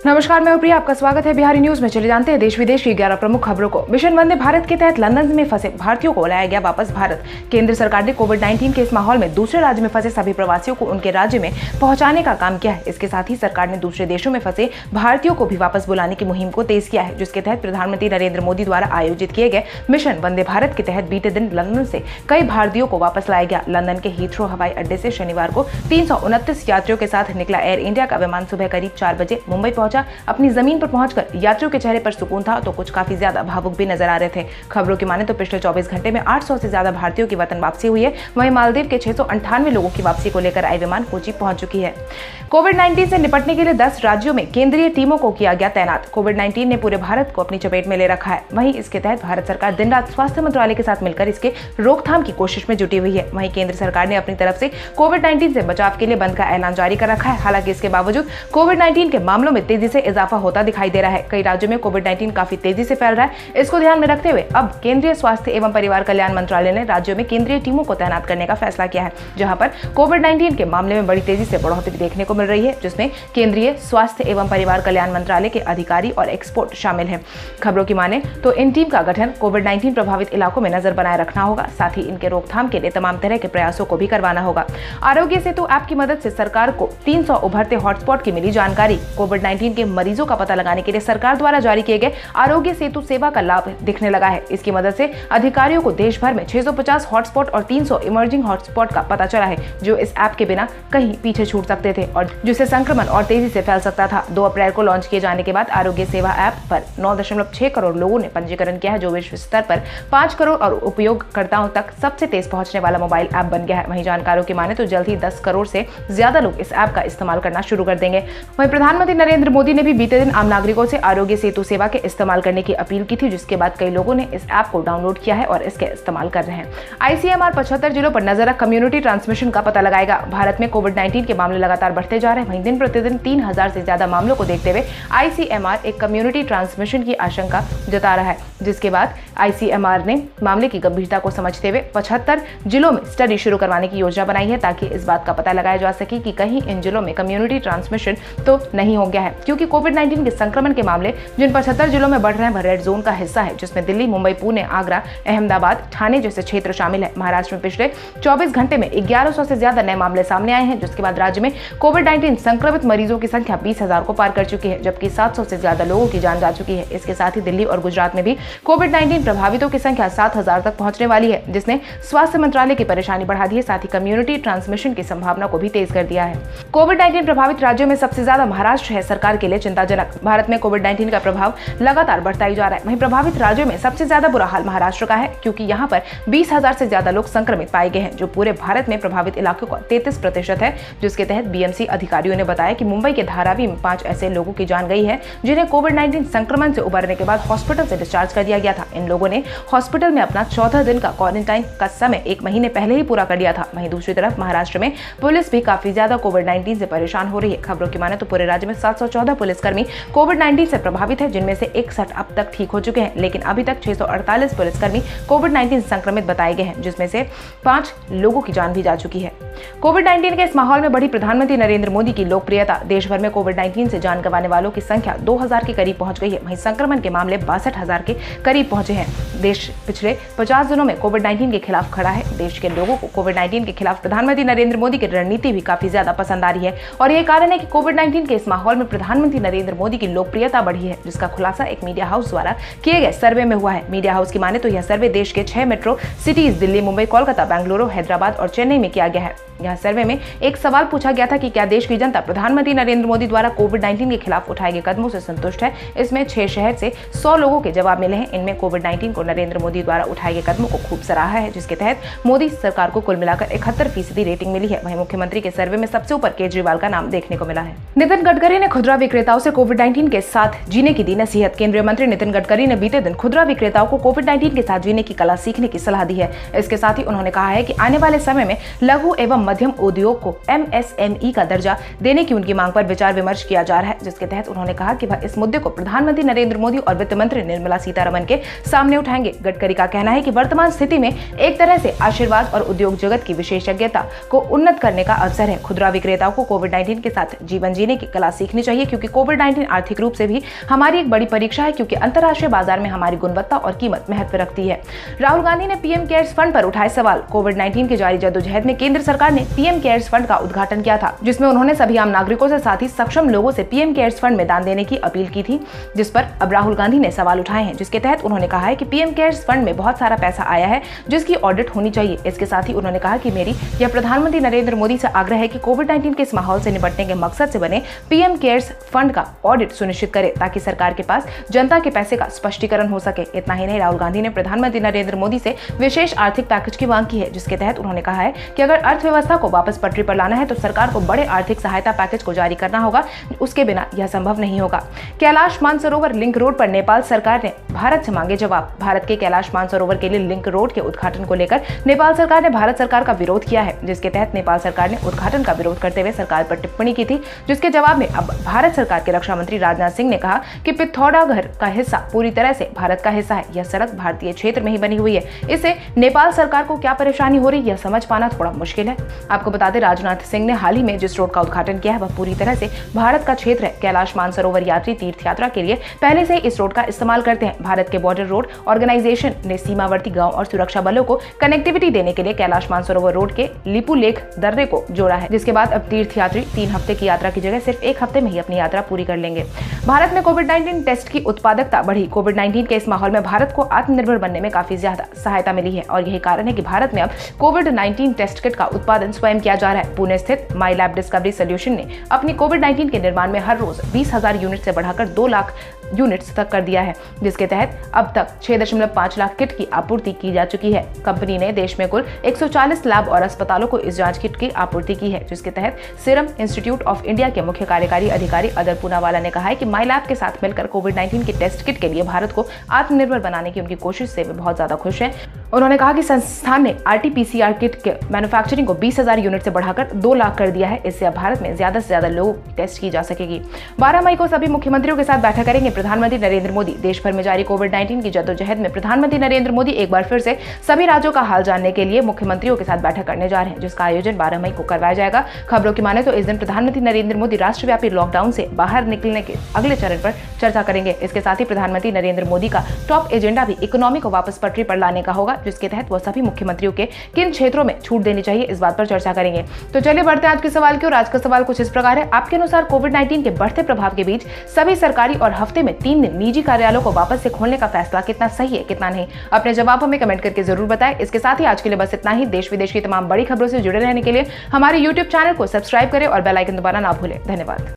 नमस्कार, मैं प्रिया, आपका स्वागत है बिहारी न्यूज में। चले जानते हैं देश विदेश की 11 प्रमुख खबरों को। मिशन वंदे भारत के तहत लंदन में फंसे भारतीयों को लाया गया वापस भारत। केंद्र सरकार ने कोविड-19 के इस माहौल में दूसरे राज्य में फंसे सभी प्रवासियों को उनके राज्य में पहुंचाने का काम किया है। इसके साथ ही सरकार ने दूसरे देशों में फंसे भारतीयों को भी वापस बुलाने की मुहिम को तेज किया है, जिसके तहत प्रधानमंत्री नरेंद्र मोदी द्वारा आयोजित किए गए मिशन वंदे भारत के तहत बीते दिन लंदन से कई भारतीयों को वापस लाया गया। लंदन के हीथ्रो हवाई अड्डे से शनिवार को 329 यात्रियों के साथ निकला एयर इंडिया का विमान सुबह करीब 4 बजे मुंबई पहुंचा। अपनी जमीन पर पहुंचकर यात्रियों के चेहरे पर सुकून था तो कुछ काफी ज्यादा भावुक भी नजर आ रहे थे। खबरों की माने तो पिछले 24 घंटे में 800 से ज्यादा भारतीयों की वतन वापसी हुई है। वहीं मालदीव के 698 लोगों की वापसी को लेकर आई विमान कोची पहुंच चुकी है। कोविड-19 से निपटने के लिए 10 राज्यों में केंद्रीय टीमों को किया गया तैनात। कोविड-19 ने पूरे भारत को अपनी चपेट में ले रखा है। वहीं इसके तहत भारत सरकार दिन रात स्वास्थ्य मंत्रालय के साथ मिलकर इसके रोकथाम की कोशिश में जुटी हुई है। वहीं केंद्र सरकार ने अपनी तरफ से कोविड-19 से बचाव के लिए बंद का ऐलान जारी कर रखा है। हालांकि इसके बावजूद कोविड-19 के मामलों में तेजी से इजाफा होता दिखाई दे रहा है। कई राज्यों में कोविड-19 काफी तेजी से फैल रहा है। इसको ध्यान में रखते हुए अब केंद्रीय स्वास्थ्य एवं परिवार कल्याण मंत्रालय ने राज्यों में केंद्रीय टीमों को तैनात करने का फैसला किया है, जहां पर कोविड-19 के मामले में बड़ी तेजी से बढ़ोतरी देखने को मिल रही है, जिसमें केंद्रीय स्वास्थ्य एवं परिवार कल्याण मंत्रालय के अधिकारी और एक्सपर्ट शामिल हैं। खबरों की माने तो इन टीम का गठन कोविड-19 प्रभावित इलाकों में नजर बनाए रखना होगा। साथ ही इनके रोकथाम के लिए तमाम तरह के प्रयासों को भी करवाना होगा। आरोग्य सेतु ऐप की मदद से सरकार को 300 उभरते हॉटस्पॉट की मिली जानकारी। कोविड-19 के मरीजों का पता लगाने के लिए सरकार द्वारा जारी किए गए आरोग्य सेतु सेवा का लाभ दिखने लगा है। इसकी मदद से अधिकारियों को देश भर में 650 हॉटस्पॉट और 300 इमर्जिंग हॉटस्पॉट का पता चला है, जो इस ऐप के बिना कहीं पीछे छूट सकते थे और जिससे संक्रमण और तेजी से फैल सकता था। 2 अप्रैल को लॉन्च किए जाने के बाद आरोग्य सेवा ऐप पर 9.6 करोड़ लोगों ने पंजीकरण किया है, जो विश्व स्तर पर 5 करोड़ और उपयोगकर्ताओं तक सबसे तेज पहुंचने वाला मोबाइल ऐप बन गया है। वहीं जानकारों की माने तो जल्द ही 10 करोड़ से ज्यादा लोग इस ऐप का इस्तेमाल करना शुरू कर देंगे। वहीं प्रधानमंत्री नरेंद्र मोदी ने भी बीते दिन आम नागरिकों से आरोग्य सेतु सेवा के इस्तेमाल करने की अपील की थी, जिसके बाद कई लोगों ने इस ऐप को डाउनलोड किया है और इसके इस्तेमाल कर रहे हैं। ICMR 75 जिलों पर नजर रख कम्युनिटी ट्रांसमिशन का पता लगाएगा। भारत में कोविड-19 के मामले लगातार बढ़ते जा रहे हैं। वहीं दिन प्रतिदिन 3000 से ज्यादा मामलों को देखते हुए ICMR एक कम्युनिटी ट्रांसमिशन की आशंका जता रहा है, जिसके बाद ICMR ने मामले की गंभीरता को समझते हुए 75 जिलों में स्टडी शुरू करवाने की योजना बनाई है, ताकि इस बात का पता लगाया जा सके कि कहीं इन जिलों में कम्युनिटी ट्रांसमिशन तो नहीं हो गया है। क्योंकि कोविड-19 के संक्रमण के मामले जिन 75 जिलों में बढ़ रहे हैं वह रेड जोन का हिस्सा है, जिसमें दिल्ली, मुंबई, पुणे, आगरा, अहमदाबाद, ठाणे जैसे क्षेत्र शामिल है। महाराष्ट्र में पिछले 24 घंटे में 1100 से ज्यादा नए मामले सामने आए हैं, जिसके बाद राज्य में कोविड-19 संक्रमित मरीजों की संख्या 20,000 को पार कर चुकी है, जबकि 700 से ज्यादा लोगों की जान जा चुकी है। इसके साथ ही दिल्ली और गुजरात में भी कोविड-19 प्रभावितों की संख्या 7,000 तक पहुंचने वाली है, जिसने स्वास्थ्य मंत्रालय की परेशानी बढ़ा दी है। साथ ही कम्युनिटी ट्रांसमिशन की संभावना को भी तेज कर दिया है। कोविड-19 प्रभावित राज्यों में सबसे ज्यादा महाराष्ट्र है, सरकार के लिए चिंताजनक। भारत में कोविड-19 का प्रभाव लगातार बढ़ता ही जा रहा है। वहीं प्रभावित राज्यों में सबसे ज्यादा बुरा हाल महाराष्ट्र का है, क्योंकि यहां पर 20,000 से ज्यादा लोग संक्रमित पाए गए हैं, जो पूरे भारत में प्रभावित इलाकों का 33% है। जिसके तहत BMC अधिकारियों ने बताया कि मुंबई के धारावी में 5 ऐसे लोगों की जान गई है, जिन्हें कोविड-19 संक्रमण से उबरने के बाद हॉस्पिटल से डिस्चार्ज कर दिया गया था। इन लोगों ने हॉस्पिटल में अपना 14 दिन का क्वारंटाइन का समय 1 महीने पहले ही पूरा कर लिया था। वहीं दूसरी तरफ महाराष्ट्र में पुलिस भी काफी ज्यादा कोविड-19 से परेशान हो रही है। खबरों की माने तो पूरे राज्य में 714 पुलिसकर्मी कोविड-19 से प्रभावित है, जिनमें से 61 अब तक ठीक हो चुके हैं, लेकिन अभी तक 648 पुलिसकर्मी कोविड-19 संक्रमित बताए गए हैं, जिसमें से 5 लोगों की जान भी जा चुकी है। कोविड-19 के इस माहौल में बढ़ी प्रधानमंत्री नरेंद्र मोदी की लोकप्रियता। देश भर में कोविड-19 से जान गंवाने वालों की संख्या 2000 के करीब पहुंच गई है। वहीं संक्रमण के मामले 62,000 के करीब पहुंचे हैं। देश पिछले 50 दिनों में कोविड-19 के खिलाफ खड़ा है। देश के लोगों को कोविड-19 के खिलाफ प्रधानमंत्री नरेंद्र मोदी की रणनीति भी काफी ज्यादा पसंद आ रही है और यही कारण है कि कोविड-19 के इस माहौल में प्रधानमंत्री नरेंद्र मोदी की लोकप्रियता बढ़ी है, जिसका खुलासा एक मीडिया हाउस द्वारा किए गए सर्वे में हुआ है। मीडिया हाउस की माने तो यह सर्वे देश के 6 मेट्रो सिटीज दिल्ली, मुंबई, कोलकाता, बेंगलुरु, हैदराबाद और चेन्नई में किया गया है। यह सर्वे में एक सवाल पूछा गया था कि क्या देश की जनता प्रधानमंत्री नरेंद्र मोदी द्वारा कोविड-19 के खिलाफ उठाए गए कदमों से संतुष्ट है। इसमें 6 शहर से 100 लोगों के जवाब मिले हैं। इनमें कोविड-19 को नरेंद्र मोदी द्वारा उठाए गए कदमों को खूब सराहा है, जिसके तहत मोदी सरकार को कुल मिलाकर 71% रेटिंग मिली है। वहीं मुख्यमंत्री के सर्वे में सबसे ऊपर केजरीवाल का नाम देखने को मिला है। नितिन गडकरी ने खुदरा विक्रेताओं से कोविड-19 के साथ जीने की दी नसीहत। केंद्रीय मंत्री नितिन गडकरी ने बीते दिन खुदरा विक्रेताओं को कोविड-19 के साथ जीने की कला सीखने की सलाह दी है। इसके साथ ही उन्होंने कहा है कि आने वाले समय में लघु एवं मध्यम उद्योग को MSME का दर्जा देने की उनकी मांग पर विचार विमर्श किया जा रहा है, जिसके तहत उन्होंने कहा कि वह इस मुद्दे को प्रधानमंत्री नरेंद्र मोदी और वित्त मंत्री निर्मला सीतारमण के सामने उठाएंगे। गडकरी का कहना है कि वर्तमान स्थिति में एक तरह से आशीर्वाद और उद्योग जगत की विशेषज्ञता को उन्नत करने का अवसर है। खुदरा विक्रेताओं को कोविड-19 के साथ जीवन जीने की कला सीखनी चाहिए, क्योंकि कोविड-19 आर्थिक रूप से भी हमारी एक बड़ी परीक्षा है, क्योंकि अंतर्राष्ट्रीय बाजार में हमारी गुणवत्ता और कीमत महत्व रखती है। राहुल गांधी ने पीएम केयर्स फंड पर उठाए सवाल। कोविड-19 की जारी जद्दोजहद में केंद्र सरकार ने पीएम केयर्स फंड का उद्घाटन किया था, जिसमें उन्होंने सभी आम नागरिकों से साथ ही सक्षम लोगों से पीएम केयर्स फंड में दान देने की अपील की थी, जिस पर अब राहुल गांधी ने सवाल उठाए हैं, जिसके तहत उन्होंने कहा है कि पीएम केयर्स फंड में बहुत सारा पैसा आया है जिसकी ऑडिट होनी चाहिए। इसके साथ ही उन्होंने कहा कि मेरी या प्रधानमंत्री नरेंद्र मोदी से आग्रह है कि कोविड-19 के इस माहौल से निपटने के मकसद से बने पीएम केयर्स फंड का ऑडिट सुनिश्चित करे, ताकि सरकार के पास जनता के पैसे का स्पष्टीकरण हो सके। इतना ही नहीं, राहुल गांधी ने प्रधानमंत्री नरेंद्र मोदी से विशेष आर्थिक पैकेज की मांग की है, जिसके तहत उन्होंने कहा है कि अगर अर्थव्यवस्था को वापस पटरी पर लाना है तो सरकार को बड़े आर्थिक सहायता पैकेज को जारी करना होगा, उसके बिना यह संभव नहीं होगा। कैलाश मानसरोवर लिंक रोड पर नेपाल सरकार ने भारत से मांगे जवाब। भारत के कैलाश मानसरोवर के लिए लिंक रोड के उद्घाटन को लेकर नेपाल सरकार ने भारत सरकार का विरोध किया है, जिसके तहत नेपाल सरकार ने उद्घाटन का विरोध करते हुए सरकार पर टिप्पणी की थी, जिसके जवाब में अब भारत सरकार के रक्षा मंत्री राजनाथ सिंह ने कहा कि पिथौरागढ़ का हिस्सा पूरी तरह से भारत का हिस्सा है। यह सड़क भारतीय क्षेत्र में ही बनी हुई है, इससे नेपाल सरकार को क्या परेशानी हो रही है यह समझ पाना थोड़ा मुश्किल है। आपको बता दें, राजनाथ सिंह ने हाल ही में जिस रोड का उद्घाटन किया है वह पूरी तरह से भारत का क्षेत्र है। कैलाश मानसरोवर यात्री तीर्थ यात्रा के लिए पहले से इस रोड का इस्तेमाल करते हैं। भारत के बॉर्डर रोड ऑर्गेनाइजेशन ने सीमावर्ती गांव और सुरक्षा बलों को कनेक्टिविटी देने के लिए कैलाश मानसरोवर रोड के लिपू लेक दर्रे को जोड़ा है, जिसके बाद अब तीर्थयात्री 3 हफ्ते की यात्रा की जगह सिर्फ 1 हफ्ते में ही अपनी यात्रा पूरी कर लेंगे। भारत में कोविड-19 टेस्ट की उत्पादकता बढ़ी। कोविड-19 के इस माहौल में भारत को आत्मनिर्भर बनने में काफी ज्यादा सहायता मिली है और यही कारण है कि भारत में अब कोविड-19 टेस्ट किट का उत्पादन स्वयं किया जा रहा है। पुणे स्थित माई लैब डिस्कवरी सोल्यूशन ने अपनी कोविड-19 के निर्माण में हर रोज 20,000 यूनिट से बढ़ाकर 2 लाख यूनिट्स तक कर दिया है, जिसके तहत अब तक 6.5 लाख किट की आपूर्ति की जा चुकी है। कंपनी ने देश में कुल 140 लैब और अस्पतालों को इस जांच किट की आपूर्ति की है, जिसके तहत सीरम इंस्टीट्यूट ऑफ इंडिया के मुख्य कार्यकारी अधिकारी अदर पूनावाला ने कहा है कि माई लैब के साथ मिलकर कोविड-19 की टेस्ट किट के लिए भारत को आत्मनिर्भर बनाने की उनकी कोशिश से वे बहुत ज्यादा खुश हैं। उन्होंने कहा कि संस्थान ने RT-PCR किट के मैन्युफैक्चरिंग को 20,000 यूनिट से बढ़ाकर 2 लाख कर दिया है। इससे अब भारत में ज्यादा से ज्यादा लोगों की टेस्ट की जा सकेगी। 12 मई को सभी मुख्यमंत्रियों के साथ बैठक करेंगे प्रधानमंत्री नरेंद्र मोदी। देश भर में जारी कोविड-19 की जद्दोजहद में प्रधानमंत्री नरेंद्र मोदी एक बार फिर से सभी राज्यों का हाल जानने के लिए मुख्यमंत्रियों के साथ बैठक करने जा रहे हैं, जिसका आयोजन 12 मई को करवाया जाएगा। खबरों की माने तो इस दिन प्रधानमंत्री नरेंद्र मोदी राष्ट्रव्यापी लॉकडाउन से बाहर निकलने के अगले चरण पर चर्चा करेंगे। इसके साथ ही प्रधानमंत्री नरेंद्र मोदी का टॉप एजेंडा भी इकोनॉमी को वापस पटरी पर लाने का होगा, जिसके तहत वह सभी मुख्यमंत्रियों के किन क्षेत्रों में छूट देनी चाहिए इस बात पर चर्चा करेंगे। तो चलिए बढ़ते हैं आज के सवाल की ओर। आज का सवाल कुछ इस प्रकार है, आपके अनुसार कोविड-19 के बढ़ते प्रभाव के बीच सभी सरकारी और हफ्ते में 3 दिन निजी कार्यालयों को वापस से खोलने का फैसला कितना सही है, कितना नहीं? अपने जवाब हमें कमेंट करके जरूर बताएं। इसके साथ ही आज के लिए बस इतना ही। देश विदेश की तमाम बड़ी खबरों से जुड़े रहने के लिए हमारे YouTube चैनल को सब्सक्राइब करें और बेल आइकन दबाना ना भूलें। धन्यवाद।